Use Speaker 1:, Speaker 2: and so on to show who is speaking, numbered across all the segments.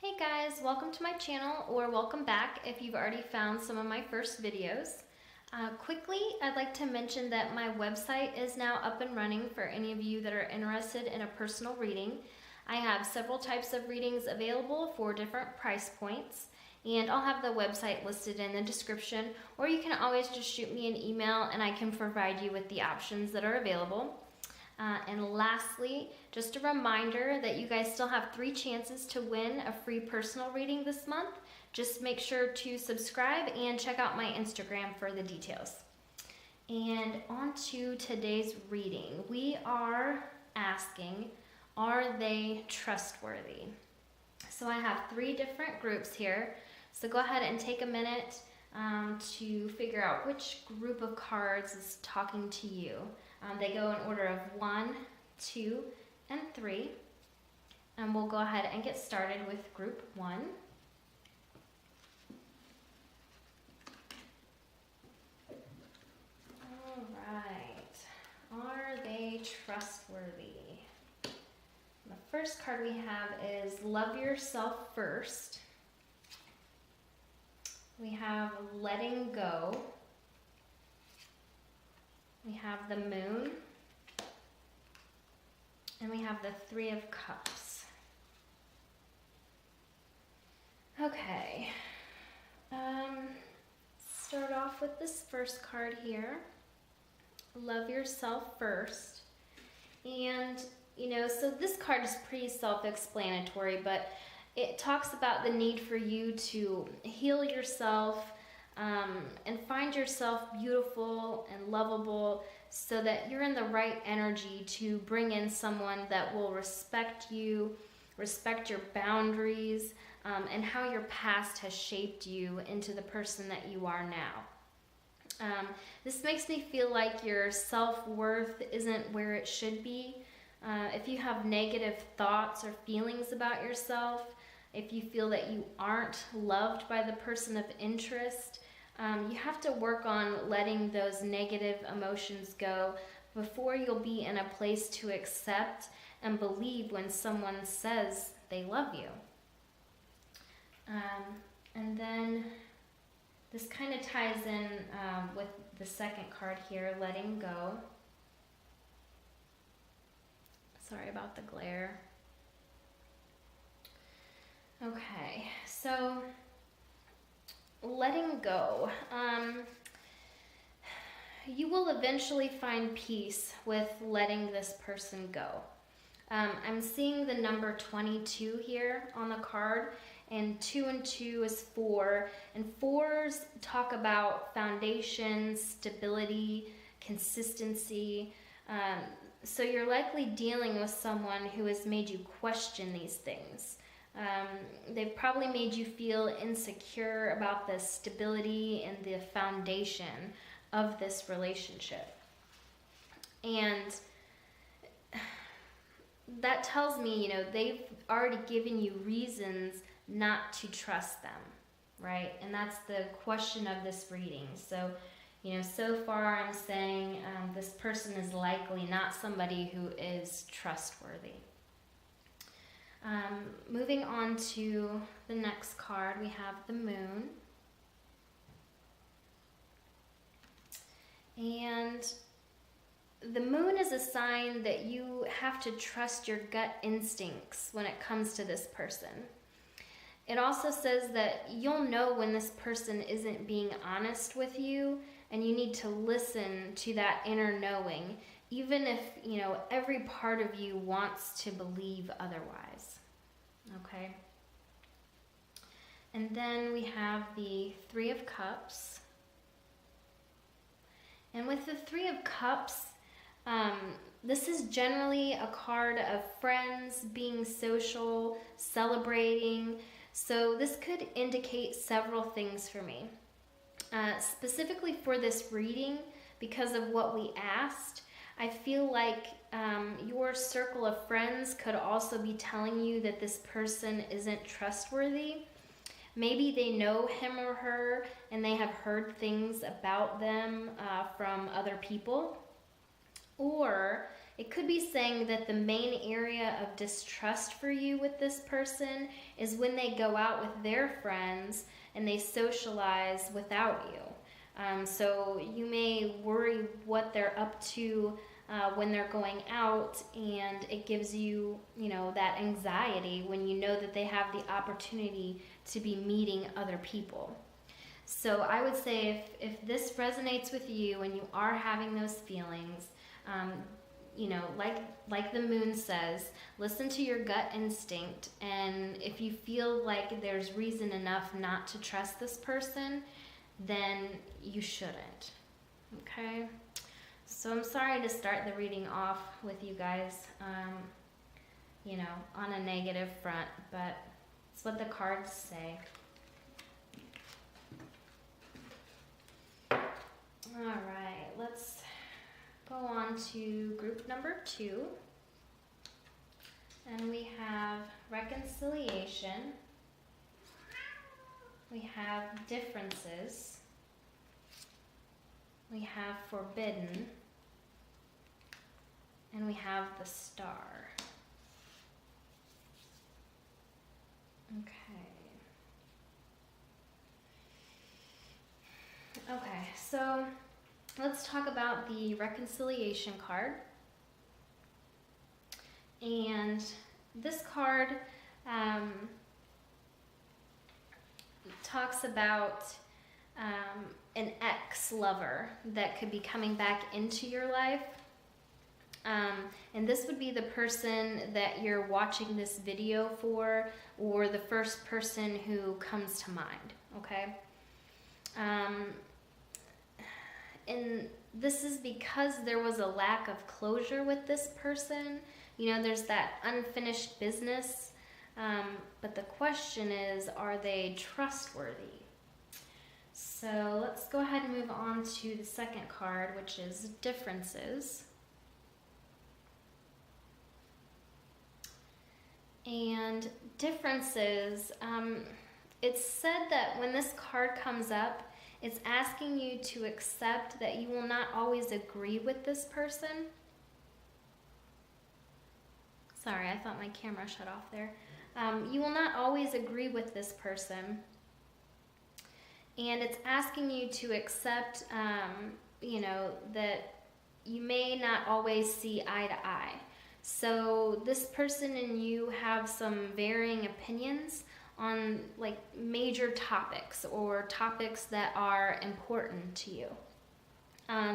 Speaker 1: Hey guys, welcome to my channel, or welcome back if you've already found some of my first videos. Quickly, I'd like to mention that my website is now up and running for any of you that are interested in a personal reading. I have several types of readings available for different price points, and I'll have the website listed in the description, or you can always just shoot me an email and I can provide you with the options that are available. And lastly, just a reminder that you guys still have 3 chances to win a free personal reading this month. Just make sure to subscribe and check out my Instagram for the details. And on to today's reading. We are asking, are they trustworthy? So I have 3 different groups here. So go ahead and take a minute to figure out which group of cards is talking to you. They go in order of 1, 2, and 3. And we'll go ahead and get started with group 1. All right. Are they trustworthy? The first card we have is Love Yourself First. We have Letting Go. We have the Moon. And we have the 3 of Cups. Okay. Start off with this first card here. Love Yourself First. And, so this card is pretty self-explanatory, but it talks about the need for you to heal yourself and find yourself beautiful and lovable so that you're in the right energy to bring in someone that will respect you, respect your boundaries, and how your past has shaped you into the person that you are now. This makes me feel like your self-worth isn't where it should be. If you have negative thoughts or feelings about yourself, if you feel that you aren't loved by the person of interest, you have to work on letting those negative emotions go before you'll be in a place to accept and believe when someone says they love you. And then this kind of ties in with the second card here, Letting Go. Sorry about the glare. Okay, so letting go. You will eventually find peace with letting this person go. I'm seeing the number 22 here on the card, and 2 and 2 is 4, and 4s talk about foundation, stability, consistency. So you're likely dealing with someone who has made you question these things. They've probably made you feel insecure about the stability and the foundation of this relationship. And that tells me, they've already given you reasons not to trust them, right? And that's the question of this reading. So, so far I'm saying this person is likely not somebody who is trustworthy. Moving on to the next card, we have the Moon. And the Moon is a sign that you have to trust your gut instincts when it comes to this person. It also says that you'll know when this person isn't being honest with you, and you need to listen to that inner knowing, even if, every part of you wants to believe otherwise. Okay? And then we have the 3 of Cups. And with the 3 of Cups, this is generally a card of friends, being social, celebrating. So this could indicate several things for me. Specifically for this reading, because of what we asked, I feel like your circle of friends could also be telling you that this person isn't trustworthy. Maybe they know him or her and they have heard things about them from other people. Or it could be saying that the main area of distrust for you with this person is when they go out with their friends and they socialize without you. So you may worry what they're up to when they're going out, and it gives you, that anxiety when you know that they have the opportunity to be meeting other people. So I would say if this resonates with you and you are having those feelings, like the moon says, listen to your gut instinct, and if you feel like there's reason enough not to trust this person, then you shouldn't. Okay? So I'm sorry to start the reading off with you guys, on a negative front, but it's what the cards say. All right, let's go on to group number 2. And we have reconciliation. We have differences. We have forbidden. And we have the star. Okay, so let's talk about the reconciliation card. And this card talks about an ex-lover that could be coming back into your life. And this would be the person that you're watching this video for, or the first person who comes to mind, okay? And this is because there was a lack of closure with this person. There's that unfinished business. But the question is, are they trustworthy? So let's go ahead and move on to the second card, which is differences. And differences, it's said that when this card comes up, it's asking you to accept that you will not always agree with this person. Sorry, I thought my camera shut off there. You will not always agree with this person. And it's asking you to accept, that you may not always see eye to eye. So this person and you have some varying opinions on major topics or topics that are important to you.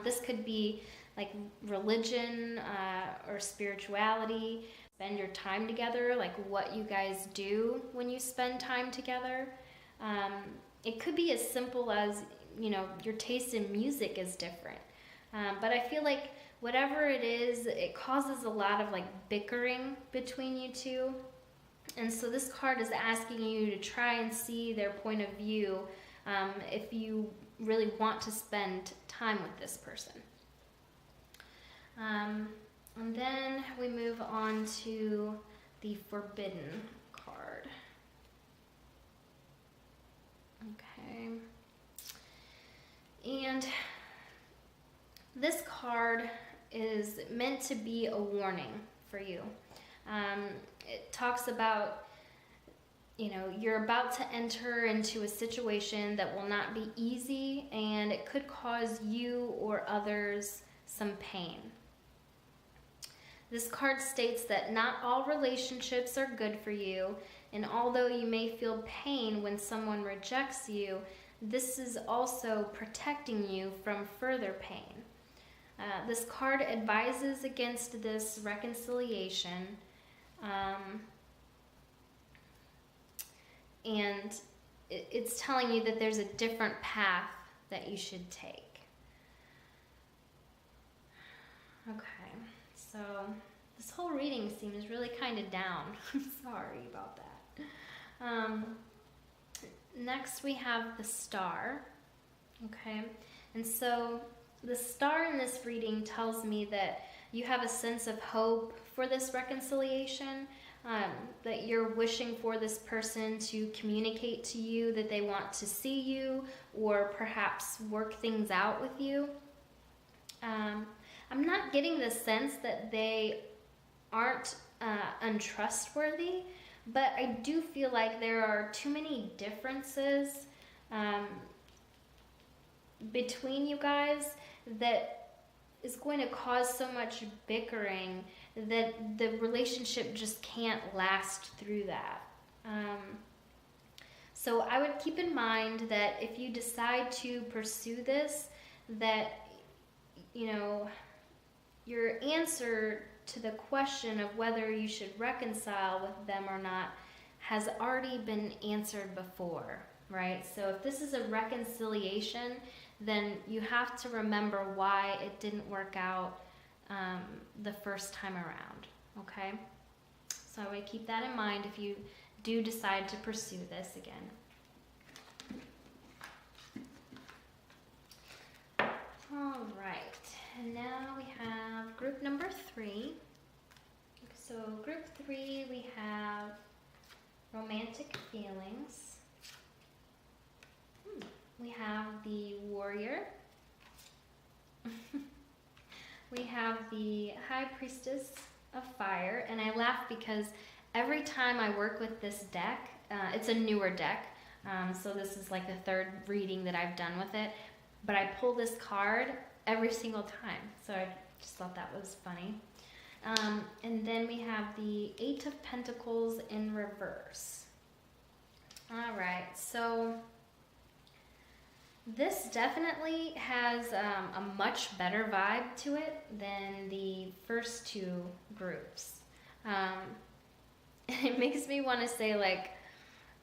Speaker 1: This could be like religion or spirituality. Spend your time together, like what you guys do when you spend time together. It could be as simple as, your taste in music is different. But I feel like whatever it is, it causes a lot of bickering between you two. And so this card is asking you to try and see their point of view if you really want to spend time with this person. And then we move on to the forbidden card. Okay. And this card is meant to be a warning for you. It talks about, you're about to enter into a situation that will not be easy, and it could cause you or others some pain. This card states that not all relationships are good for you, and although you may feel pain when someone rejects you, this is also protecting you from further pain. This card advises against this reconciliation, and it's telling you that there's a different path that you should take. Okay, so this whole reading seems really kind of down. I'm sorry about that. Next we have the star. Okay, and so the star in this reading tells me that you have a sense of hope for this reconciliation, that you're wishing for this person to communicate to you that they want to see you or perhaps work things out with you. I'm not getting the sense that they aren't untrustworthy, but I do feel like there are too many differences between you guys that is going to cause so much bickering that the relationship just can't last through that. So I would keep in mind that if you decide to pursue this, that, you know, your answer to the question of whether you should reconcile with them or not has already been answered before, right? So if this is a reconciliation, then you have to remember why it didn't work out the first time around, okay? So I would keep that in mind if you do decide to pursue this again. All right, and now we have group number 3. So group 3, we have romantic feelings. We have the warrior. We have the high priestess of fire, and I laugh because every time I work with this deck, it's a newer deck, so this is like the 3rd reading that I've done with it, but I pull this card every single time, so I just thought that was funny. And then we have the 8 of Pentacles in reverse. All right, so this definitely has a much better vibe to it than the first 2 groups. It makes me want to say, like,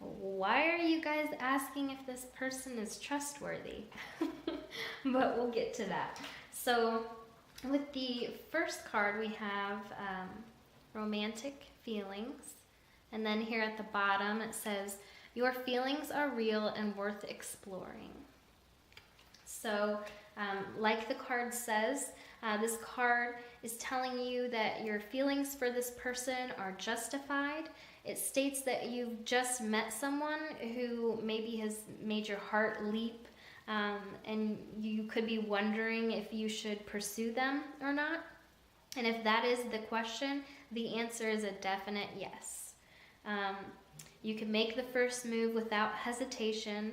Speaker 1: why are you guys asking if this person is trustworthy? But we'll get to that. So with the first card, we have romantic feelings. And then here at the bottom, it says, your feelings are real and worth exploring. So like the card says, this card is telling you that your feelings for this person are justified. It states that you've just met someone who maybe has made your heart leap, and you could be wondering if you should pursue them or not. And if that is the question, the answer is a definite yes. You can make the first move without hesitation,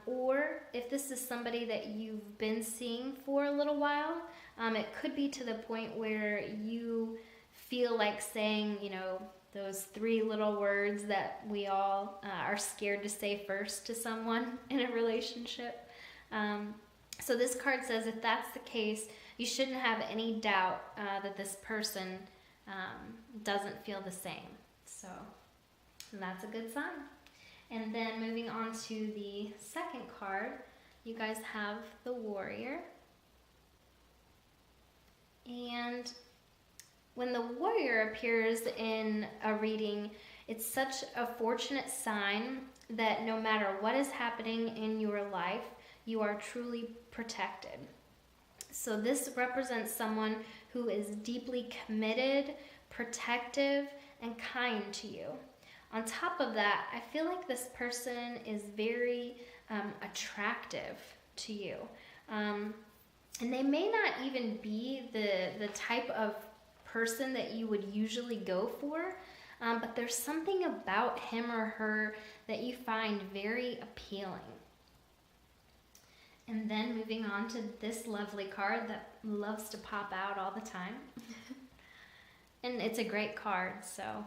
Speaker 1: or if this is somebody that you've been seeing for a little while, it could be to the point where you feel like saying, you know, those 3 little words that we all are scared to say first to someone in a relationship. So this card says if that's the case, you shouldn't have any doubt that this person doesn't feel the same. So that's a good sign. And then moving on to the second card, you guys have the warrior. And when the warrior appears in a reading, it's such a fortunate sign that no matter what is happening in your life, you are truly protected. So this represents someone who is deeply committed, protective, and kind to you. On top of that, I feel like this person is very attractive to you. And they may not even be the type of person that you would usually go for, but there's something about him or her that you find very appealing. And then moving on to this lovely card that loves to pop out all the time. And it's a great card, so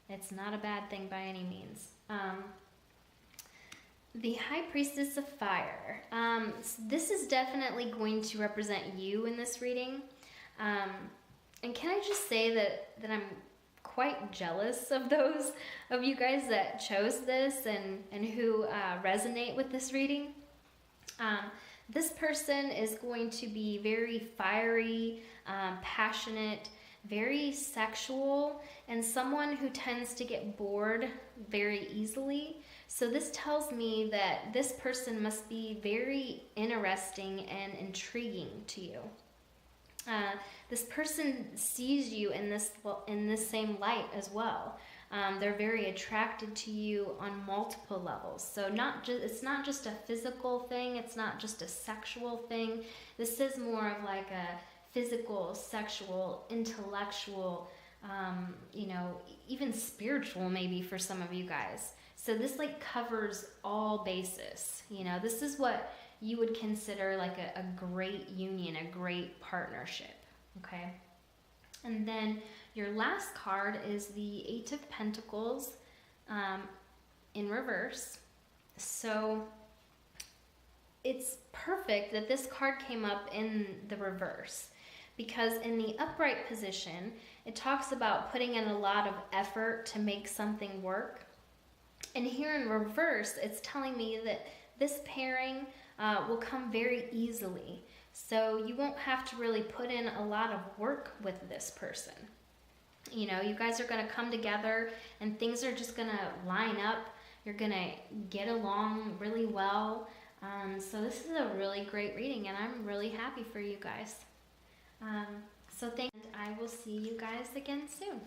Speaker 1: it's not a bad thing by any means. The High Priestess of Fire. This is definitely going to represent you in this reading. And can I just say that I'm quite jealous of those of you guys that chose this and who resonate with this reading. This person is going to be very fiery, passionate, very sexual, and someone who tends to get bored very easily. So this tells me that this person must be very interesting and intriguing to you. This person sees you in this same light as well. They're very attracted to you on multiple levels. So it's not just a physical thing. It's not just a sexual thing. This is more of like a physical, sexual, intellectual, you know, even spiritual maybe for some of you guys. So this like covers all bases. You know, this is what you would consider like a great union, a great partnership, okay? And then your last card is the Eight of Pentacles in reverse. So it's perfect that this card came up in the reverse, because in the upright position, it talks about putting in a lot of effort to make something work. And here in reverse, it's telling me that this pairing will come very easily. So you won't have to really put in a lot of work with this person. You know, you guys are going to come together and things are just going to line up. You're going to get along really well. So this is a really great reading, and I'm really happy for you guys. So thank you, and I will see you guys again soon.